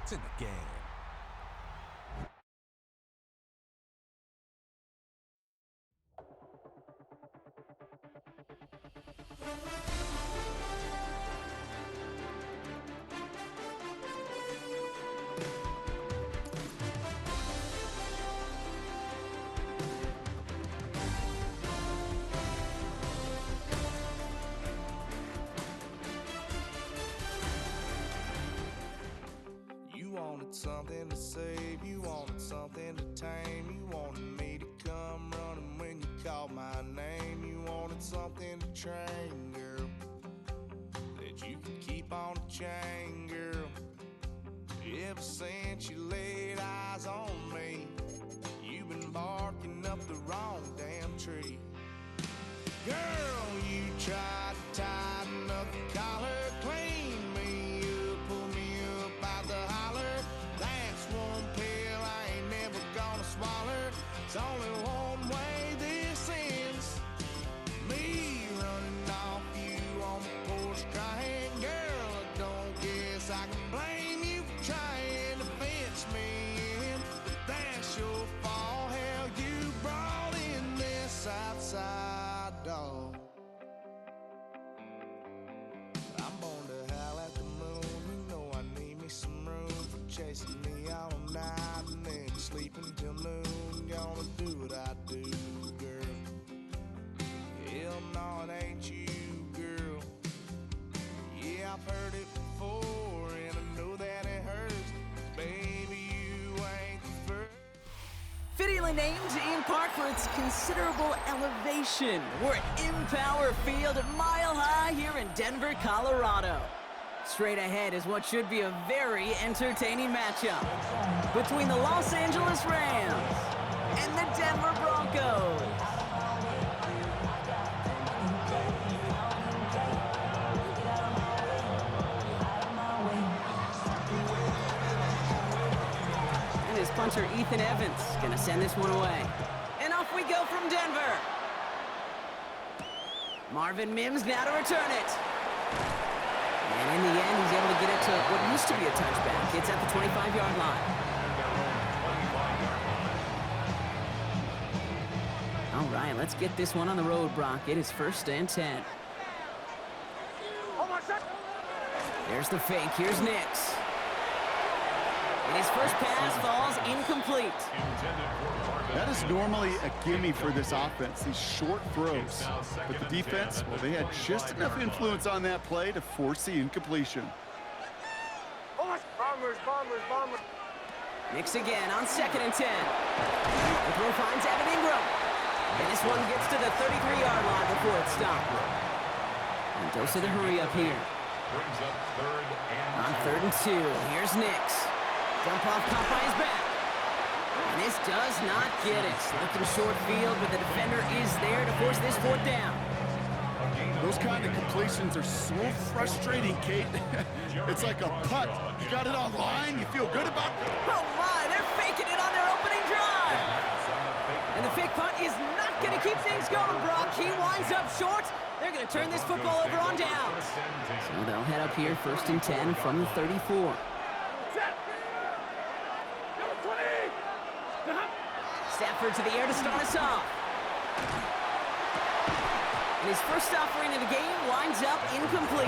points in the game. Something to save, you wanted something to tame. You wanted me to come running when you called my name. You wanted something to train, girl, that you could keep on the chain, girl. Ever since you laid eyes on me, you've been barking up the wrong damn tree. Girl, you tried to tighten up the collar, clean me up, pull me up out the holler. That's one pill I ain't never gonna swallow. It's only one way this ends. Me running off you on the porch crying. Girl, I don't guess I can blame you for trying to fence me in. But that's your fault. Hell, you brought in this outside dog. I'm born to howl at the moon. You know I need me some room for chasing me all night and then sleeping till noon. Gonna do what I do, girl. Hell no, it ain't you, girl. Yeah, I've heard it before and I know that it hurts. Baby, you ain't the first. Fittingly named in part for its considerable elevation. We're at Empower Field, Mile High here in Denver, Colorado. Straight ahead is what should be a very entertaining matchup between the Los Angeles Rams and the Denver Broncos. And his punter Ethan Evans gonna send this one away. And off we go from Denver. Marvin Mims now to return it. And in the end, he's able to get it to what used to be a touchback. It's at the 25-yard line. All right, let's get this one on the road, Brock. It is 1st and 10. There's the fake. Here's Nix. And his first pass falls incomplete. That is normally a gimme for this offense, these short throws. But the defense, well, they had just enough influence on that play to force the incompletion. Bombers. Nix again on 2nd and 10. The throw finds Evan Ingram. And this one gets to the 33-yard line before it's stopped. And Dosa to hurry up here. On 3rd and 2, here's Nix. Dump off caught by his back. And this does not get it. Looking short field, but the defender is there to force this 4th down. Those kind of completions are so frustrating, Kate. It's like a putt. You got it on line, you feel good about it. Oh my, they're faking it on their opening drive. And the fake punt is not going to keep things going, Brock. He winds up short. They're going to turn this football over on downs. So they'll head up here 1st and 10 from the 34. Stafford to the air to start us off. And his first offering of the game winds up incomplete.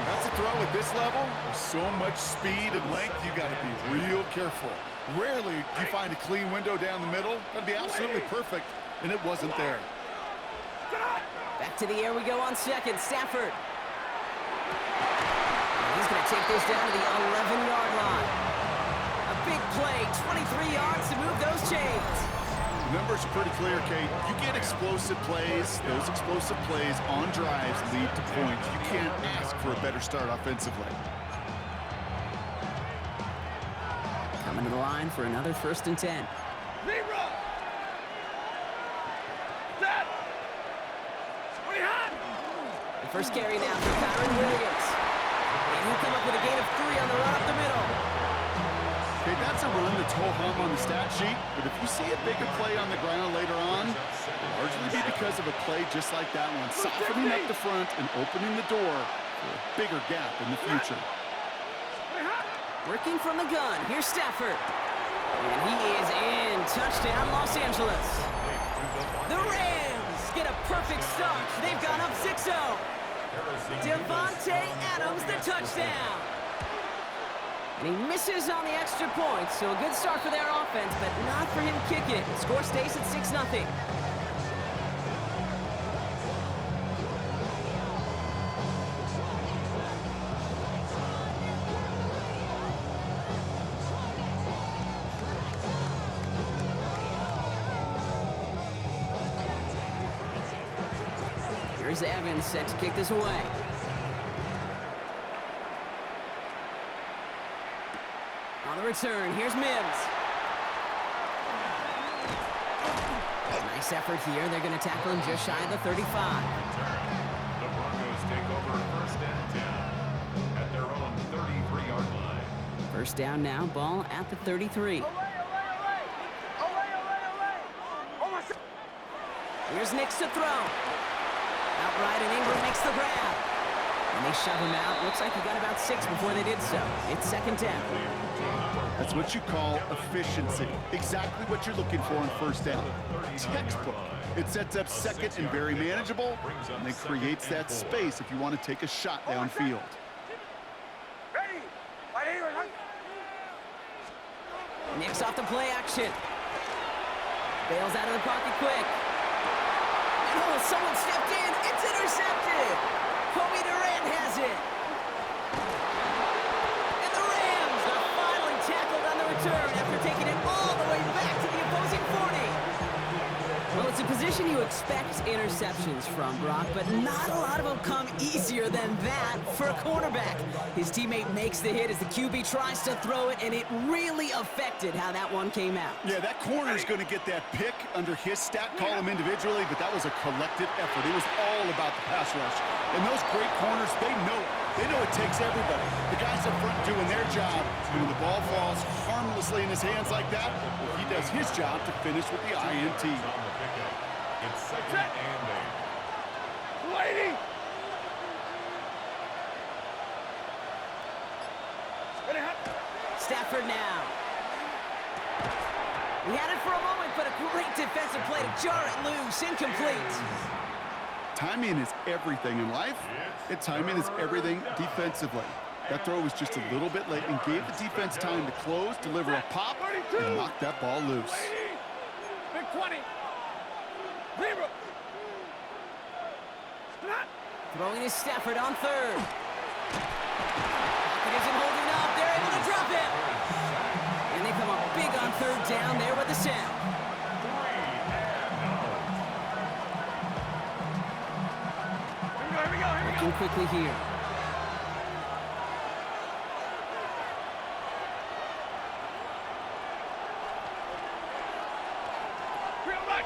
That's a throw at this level. With so much speed and length, you got to be real careful. Rarely do you find a clean window down the middle. That'd be absolutely perfect, and it wasn't there. Back to the air we go on 2nd. Stafford. And he's going to take this down to the 11-yard line. A big play, 23 yards to move those chains. The numbers are pretty clear, Kate. You get explosive plays. Those explosive plays on drives lead to points. You can't ask for a better start offensively. Coming to the line for another 1st and 10. The first carry now for Kyron Williams. And he'll come up with a gain of 3 on the run up the middle. Okay, that's a run that's ho-hum on the stat sheet, but if you see a bigger play on the ground later on, it'll largely be because of a play just like that one, softening up the front and opening the door for a bigger gap in the future. Working from the gun. Here's Stafford. And he is in. Touchdown, Los Angeles. The Rams get a perfect start. They've gone up 6-0. Devontae Adams, the touchdown. And he misses on the extra point, so a good start for their offense, but not for him kicking. Score stays at 6-0. Here's Evans set to kick this away. On the return, here's Mims. Nice effort here. They're going to tackle him just shy of the 35. The Broncos take over first and 10 at their own 33-yard line. First down now, ball at the 33. Here's Nix to throw. Outright, and Ingram makes the grab. And they shove him out. Looks like he got about 6 before they did so. It's second down. That's what you call efficiency. Exactly what you're looking for on first down. Textbook. It sets up second and very manageable, and it creates that space if you want to take a shot downfield. Nix off the play action. Bails out of the pocket quick. And oh, someone stepped in. It's intercepted. Kobe Durant has it. And the Rams are finally tackled on the return after taking it all the way back to the opposing 40. Well, it's a position you expect interceptions from, Brock, but not a lot of them come easier than that for a cornerback. His teammate makes the hit as the QB tries to throw it, and it really affected how that one came out. Yeah, that corner's going to get that pick under his stat column individually, but that was a collective effort. It was all about the pass rush. And those great corners, they know it. They know it takes everybody. The guys up front doing their job. And when the ball falls harmlessly in his hands like that, well, he does his job to finish with the INT. It's second and 8. Lady! Stafford now. We had it for a moment, but a great defensive play to jar it loose. Incomplete. Timing is everything in life. And timing is everything defensively. That throw was just a little bit late and gave the defense time to close, deliver a pop, and knock that ball loose. Big 20. Zero. Throwing is Stafford on third. Pocket isn't holding up. They're able to drop it. And they come up big on third down there with the sound. Working quickly here.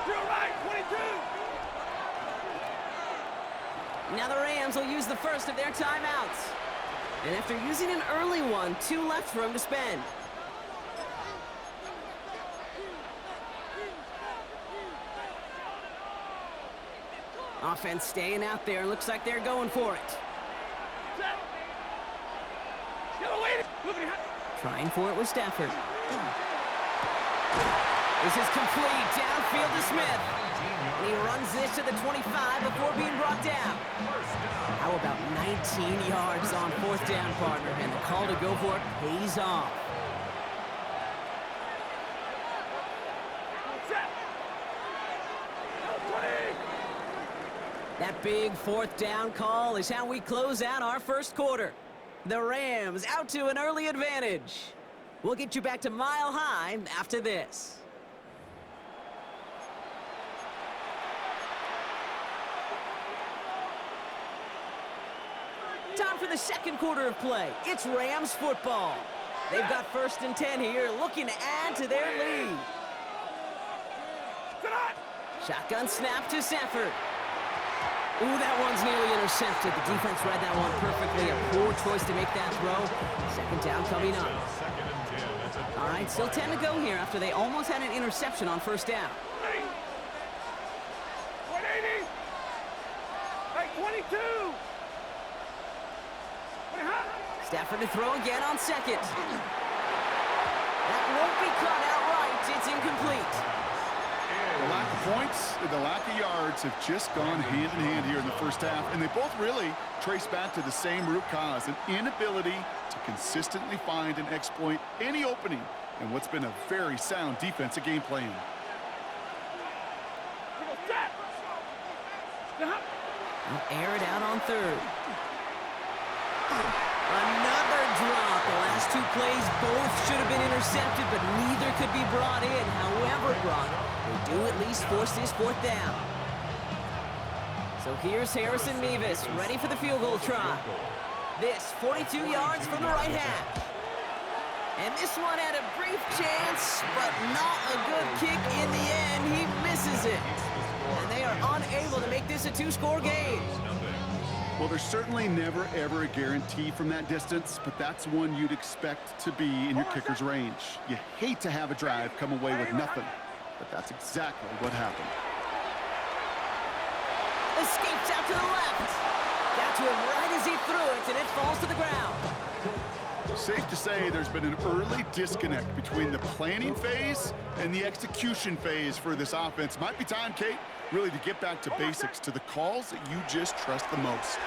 Real right, 22. Now the Rams will use the first of their timeouts. And after using an early one, 2 left for him to spend. Offense staying out there. Looks like they're going for it. Trying for it with Stafford. This is complete. Downfield to Smith. And he runs this to the 25 before being brought down. How about 19 yards on fourth down, partner? And the call to go for it pays off. That big fourth down call is how we close out our first quarter. The Rams out to an early advantage. We'll get you back to Mile High after this. Time for the second quarter of play. It's Rams football. They've got first and 10 here, looking to add to their lead. Shotgun snap to Stafford. Ooh, that one's nearly intercepted. The defense read that one perfectly. A poor choice to make that throw. Second down coming up. All right, still 10 to go here after they almost had an interception on first down. 180. Hey, 22. Stafford to throw again on second. That won't be caught outright. It's incomplete. The lack of points and the lack of yards have just gone hand in hand here in the first half, and they both really trace back to the same root cause, an inability to consistently find and exploit any opening in what's been a very sound defensive game plan. They'll air it out on third. Another drop. The last two plays both should have been intercepted, but neither could be brought in. However, Brock, they do at least force this fourth down. So here's Harrison Mevis, ready for the field goal try. This 42 yards from the right half. And this one had a brief chance, but not a good kick in the end. He misses it. And they are unable to make this a two-score game. Well, there's certainly never, ever a guarantee from that distance, but that's one you'd expect to be in your kicker's range. You hate to have a drive come away with nothing, but that's exactly what happened. Escapes out to the left. Got to him right as he threw it, and it falls to the ground. Safe to say there's been an early disconnect between the planning phase and the execution phase for this offense. Might be time, Kate, really to get back to basics, to the calls that you just trust the most.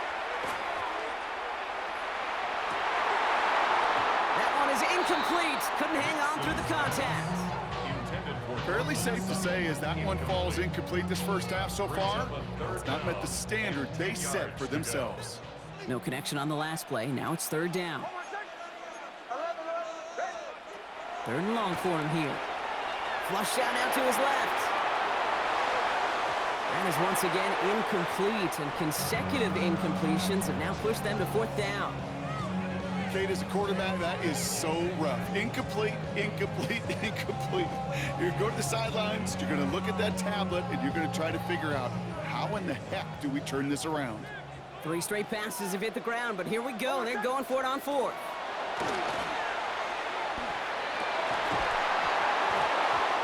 That one is incomplete. Couldn't hang on through the contact. Fairly safe to say as that one falls incomplete this first half so far, it's not met the standard they set for themselves. No connection on the last play. Now it's third down. Third and long for him here. Flush out out to his left. That is once again incomplete, and consecutive incompletions have now pushed them to fourth down. Kate, as a quarterback, that is so rough. Incomplete, incomplete, incomplete. You're going to go to the sidelines, you're going to look at that tablet, and you're going to try to figure out how in the heck do we turn this around. 3 straight passes have hit the ground, but here we go. They're going for it on fourth.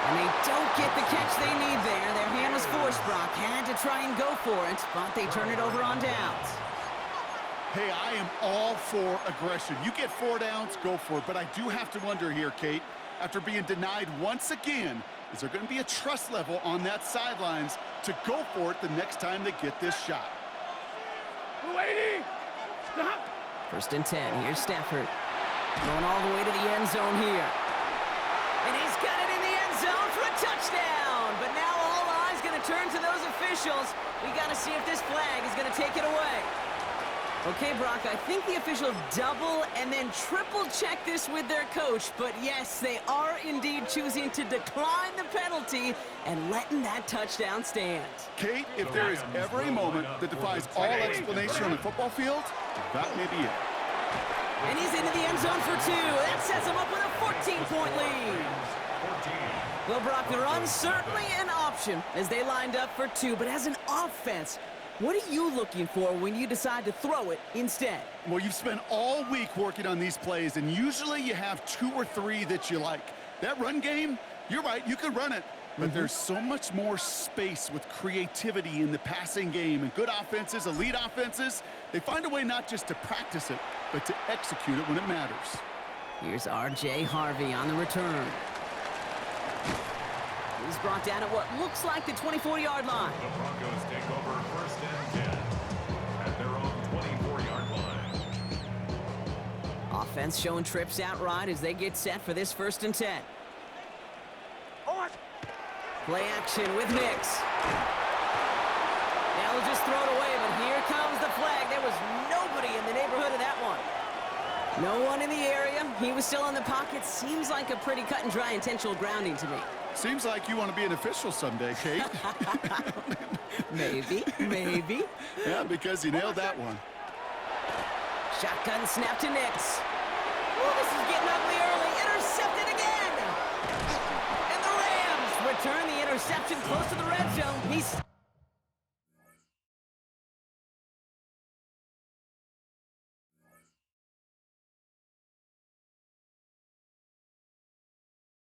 And they don't get the catch they need there. Their hand was forced, Brock. Had to try and go for it, but they turn it over on downs. Hey, I am all for aggression. You get 4 downs, go for it. But I do have to wonder here, Kate, after being denied once again, is there going to be a trust level on that sidelines to go for it the next time they get this shot? 1st and 10. Here's Stafford. Going all the way to the end zone here. And he's got it in the end zone for a touchdown. But now all eyes going to turn to those officials. We got to see if this flag is going to take it away. Okay, Brock, I think the official double and then triple check this with their coach. But yes, they are indeed choosing to decline the penalty and letting that touchdown stand. Kate, if there is ever a moment that defies all explanation on the football field, that may be it. And he's into the end zone for 2. That sets him up with a 14-point lead. Well, Brock, the run certainly an option as they lined up for 2. But as an offense, what are you looking for when you decide to throw it instead? Well, you've spent all week working on these plays, and usually you have 2 or 3 that you like. That run game, you're right, you can run it. But there's so much more space with creativity in the passing game. And good offenses, elite offenses, they find a way not just to practice it, but to execute it when it matters. Here's R.J. Harvey on the return. He's brought down at what looks like the 24-yard line. The Broncos take over 1st and 10 at their own 24-yard line. Offense showing trips out right as they get set for this 1st and 10. Play action with Nix. Now he'll just throw it away, but here comes the flag. There was nobody in the neighborhood of that one. No one in the area. He was still in the pocket. Seems like a pretty cut and dry intentional grounding to me. Seems like you want to be an official someday, Kate. Maybe, maybe. Yeah, because you nailed that one. Shotgun snap to Nix. Oh, this is getting ugly early. Intercepted again. And the Rams return the interception close to the red zone. He's